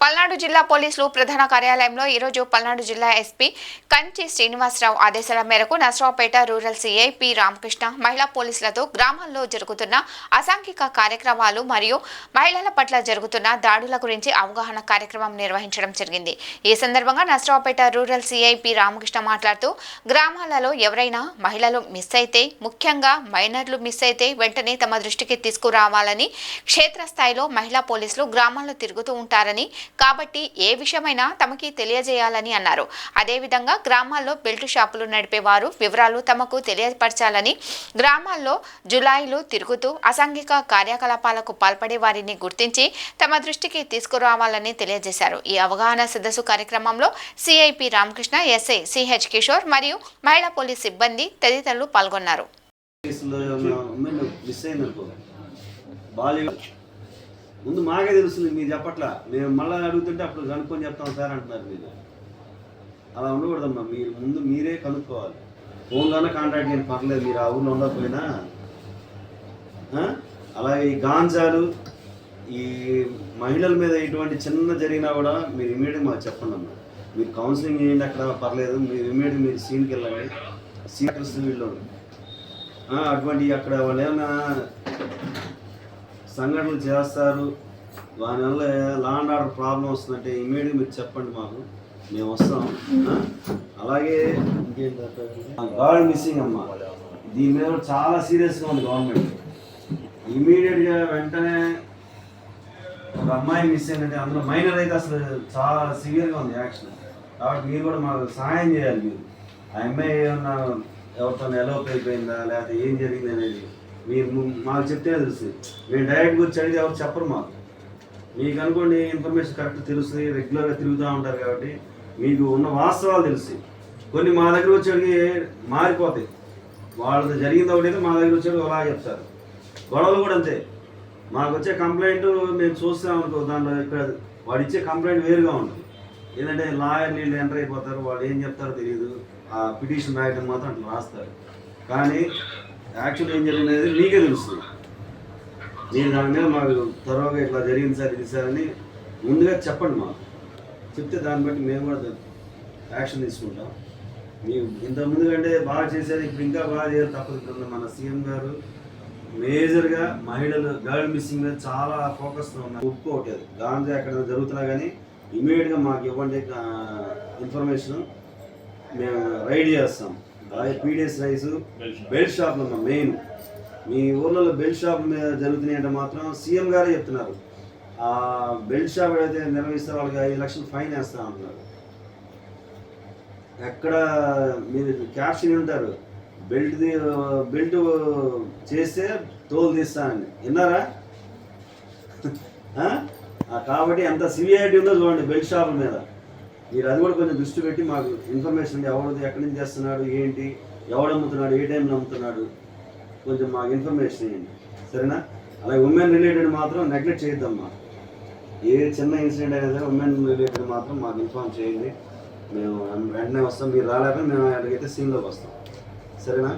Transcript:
పల్నాడు జిల్లా పోలీసులు ప్రధాన కార్యాలయంలో ఈరోజు పల్నాడు జిల్లా ఎస్పీ కంచి శ్రీనివాసరావు ఆదేశాల మేరకు Narasaraopet rural CI P Ramakrishna మహిళా పోలీసులతో గ్రామాల్లో జరుగుతున్న అసాంఘిక కార్యక్రమాలు మరియు మహిళల పట్ల జరుగుతున్న దాడుల గురించి అవగాహన కార్యక్రమం నిర్వహించడం జరిగింది. ఈ సందర్భంగా Narasaraopet rural CI P Ramakrishna మాట్లాడుతూ గ్రామాలలో ఎవరైనా మహిళలు మిస్ అయితే, ముఖ్యంగా మైనర్లు మిస్ అయితే వెంటనే తమ దృష్టికి తీసుకురావాలని, క్షేత్రస్థాయిలో మహిళా పోలీసులు గ్రామాల్లో తిరుగుతూ ఉంటారని, కాబట్టి ఏ విషయమైనా తమకి తెలియజేయాలని అన్నారు. అదేవిధంగా గ్రామాల్లో బెల్ట్ షాపులు నడిపేవారు వివరాలు తమకు తెలియపరచాలని, గ్రామాల్లో జులాయిలు తిరుగుతూ అసాంఘిక కార్యకలాపాలకు పాల్పడే వారిని గుర్తించి తమ దృష్టికి తీసుకురావాలని తెలియజేశారు. ఈ అవగాహన సదస్సు కార్యక్రమంలో CIP Ramakrishna, SI CH Kishore మరియు మహిళా పోలీస్ సిబ్బంది తదితరులు పాల్గొన్నారు. ముందు మాకే తెలుస్తుంది, మీరు చెప్పట్లా. మేము మళ్ళీ అడుగుతుంటే అప్పుడు కనుక్కొని చెప్తాం సార్ అంటున్నారు. మీరు అలా ఉండకూడదమ్మా. మీరు ముందు మీరే కనుక్కోవాలి. ఫోన్లోనే కాంటాక్ట్ చేయండి, పర్లేదు. మీరు ఆ ఊళ్ళో ఉండకపోయినా. అలాగే ఈ గాంజాలు, ఈ మహిళల మీద ఇటువంటి చిన్న జరిగినా కూడా మీరు ఇమీడియట్గా మాకు చెప్పండి అమ్మా. మీరు కౌన్సిలింగ్ చేయండి, అక్కడ పర్లేదు. మీరు ఇమీడియట్గా మీరు సీన్కి వెళ్ళండి. సీనియర్స్ వీళ్ళు అటువంటి అక్కడ వాళ్ళు ఏమైనా సంఘటనలు చేస్తారు, దానివల్ల లా అండ్ ఆర్డర్ ప్రాబ్లం వస్తుందంటే ఇమీడియట్గా మీరు చెప్పండి, మాకు మేము వస్తాం. అలాగే ఇంకేంటంటే గాడ్ మిస్సింగ్ అమ్మ, దీని మీద చాలా సీరియస్గా ఉంది గవర్నమెంట్. ఇమీడియట్గా వెంటనే ఒక అమ్మాయి మిస్ అయిందంటే, అందులో మైనర్ అయితే అసలు చాలా సివియర్గా ఉంది యాక్షన్. కాబట్టి మీరు కూడా మాకు సహాయం చేయాలి. మీరు ఆ అమ్మాయి ఏమన్నా ఎవరితో ఎలోప్ అయిపోయిందా, లేకపోతే ఏం జరిగింది అనేది మీరు మాకు చెప్తేనే తెలుస్తుంది. మేము డైరెక్ట్గా వచ్చి అడిగితే ఎవరు చెప్పరు మాకు. మీకు అనుకోండి ఇన్ఫర్మేషన్ కరెక్ట్ తెలుస్తుంది, రెగ్యులర్గా తిరుగుతూ ఉంటారు కాబట్టి మీకు ఉన్న వాస్తవాలు తెలుస్తాయి. కొన్ని మా దగ్గర వచ్చి అడిగి మారిపోతాయి. వాళ్ళది జరిగింది ఒకటైతే మా దగ్గర వచ్చి అలా చెప్తారు. గొడవలు కూడా అంతే. మాకు వచ్చే కంప్లైంట్ మేము చూస్తాం అనుకో, దాంట్లో ఇక్కడ వాడు ఇచ్చే కంప్లైంట్ వేరుగా ఉంటుంది. ఏంటంటే లాయర్ నీళ్ళు ఎంటర్ అయిపోతారు, వాళ్ళు ఏం చెప్తారో తెలియదు. ఆ పిటిషన్ రాయడం మాత్రం అట్లా రాస్తారు. కానీ యాక్చువల్ ఏం జరిగినది మీకే తెలుస్తుంది. నేను దాని మీద మాకు త్వరగా ఇట్లా జరిగింది సార్, ఇది సార్ అని ముందుగా చెప్పండి. మాకు చెప్తే దాన్ని బట్టి మేము కూడా యాక్షన్ తీసుకుంటాం. మేము ఇంతకుముందు కంటే బాగా చేసేది, ఇప్పుడు ఇంకా బాగా చేయాలి తప్పదు. ఇప్పుడు మన సీఎం గారు మేజర్గా మహిళలు గర్ల్ మిస్సింగ్ మీద చాలా ఫోకస్తో ఉన్నారు. ఒప్పుకోవట్లేదు. గాంజా ఎక్కడ జరుగుతున్నా కానీ ఇమీడియట్గా మాకు ఇవ్వండి ఇన్ఫర్మేషన్, మేము రైడ్ చేస్తాం. అలాగే పీడిఎస్ రైస్, బెల్ట్ షాప్లు ఉన్నాం. మెయిన్ మీ ఊర్లలో బెల్ట్ షాప్ మీద జరుగుతున్నాయి అంటే మాత్రం సీఎం గారే చెప్తున్నారు. ఆ బెల్ట్ షాప్ అయితే నిర్వహిస్తే వాళ్ళకి 5 లక్షలు ఫైన్ వేస్తా ఉంటున్నారు. ఎక్కడ మీరు క్యాప్షన్ ఉంటారు, బెల్ట్ చేస్తే తోలు తీస్తానని విన్నారా? కాబట్టి ఎంత సివియారిటీ ఉందో చూడండి బెల్ట్ షాపుల మీద. మీరు అది కూడా కొంచెం దృష్టి పెట్టి మాకు ఇన్ఫర్మేషన్ ఎవరిది, ఎక్కడి నుంచి చేస్తున్నాడు, ఏంటి, ఎవడు అమ్ముతున్నాడు, ఏ టైంలో అమ్ముతున్నాడు, కొంచెం మాకు ఇన్ఫర్మేషన్ ఇవ్వండి, సరేనా? అలాగే ఉమెన్ రిలేటెడ్ మాత్రం నెగ్లెక్ట్ చేయొద్దమ్మా. ఏ చిన్న ఇన్సిడెంట్ అయినా సరే ఉమెన్ రిలేటెడ్ మాత్రం మాకు ఇన్ఫార్మ్ చేయండి. మేము వెంటనే వస్తాం. మీరు రాలేక మేము అక్కడికైతే సీన్లోకి వస్తాం, సరేనా?